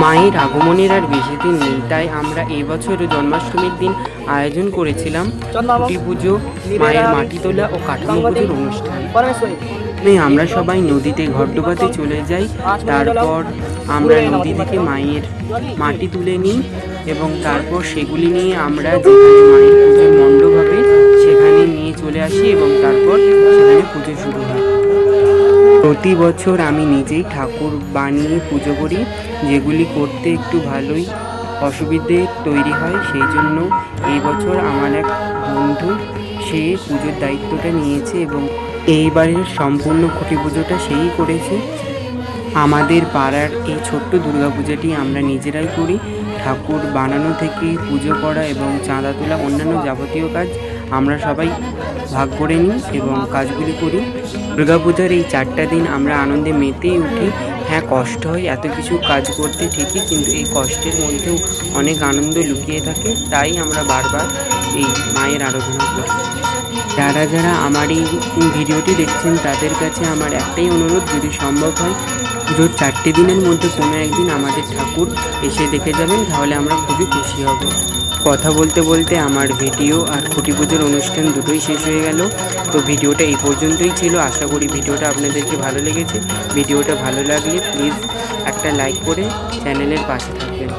মায়ের আগমনের আর বেশি দিন নেই, তাই আমরা এই বছর জন্মাষ্টমীর দিন আয়োজন করেছিলাম খুঁটি পুজো, মায়ের মাটি তোলা ও কাঠামো পুজোর অনুষ্ঠান। আমরা সবাই নদীতে ঘট ডোবাতে চলে যাই। তারপর আমরা নদী থেকে মায়ের মাটি তুলে নিই এবং তারপর সেগুলি নিয়ে আমরা যেখানে মায়ের পুজোর মণ্ডপ হবে সেখানে নিয়ে চলে আসি এবং তারপর সেখানে পুজো শুরু হয়। প্রতি বছর আমি নিজেই ঠাকুর বানিয়ে পুজো করি, যেগুলি করতে একটু ভালোই অসুবিধে তৈরি হয়। সেই জন্য এই বছর আমার এক বন্ধু সে পুজোর দায়িত্বটা নিয়েছে এবং এইবারের সম্পূর্ণ খুঁটি পুজোটা সেই করেছে। আমাদের পাড়ার এই ছোট্ট দুর্গাপূজাটি আমরা নিজেরাই করি। ঠাকুর বানানো থেকে পুজো করা এবং চাঁদা তোলা অন্যান্য যাবতীয় কাজ আমরা সবাই ভাগ করে নিই এবং কাজগুলি করি। দুর্গাপূজার এই 4টা দিন আমরা আনন্দে মেতেই উঠি। হ্যাঁ, কষ্ট হয় এত কিছু কাজ করতে ঠিকই, কিন্তু এই কষ্টের মধ্যেও অনেক আনন্দ লুকিয়ে থাকে, তাই আমরা বারবার এই মায়ের আরাধনা করি। যারা যারা আমার এই ভিডিওটি দেখছেন তাদের কাছে আমার একটাই অনুরোধ, যদি সম্ভব হয় পুজোর 4টে দিনের মধ্যে কোনো একদিন আমাদের ঠাকুর এসে দেখে যাবেন, তাহলে আমরা খুবই খুশি হব। কথা বলতে বলতে আমার ভিডিও আর খুঁটি পুজোর অনুষ্ঠান দুটোই শেষ হয়ে গেল। তো ভিডিওটা এই পর্যন্তই ছিল। আশা করি ভিডিওটা আপনাদেরকে ভালো লেগেছে। ভিডিওটা ভালো লাগলে প্লিজ একটা লাইক করে চ্যানেলের পাশে থাকবেন।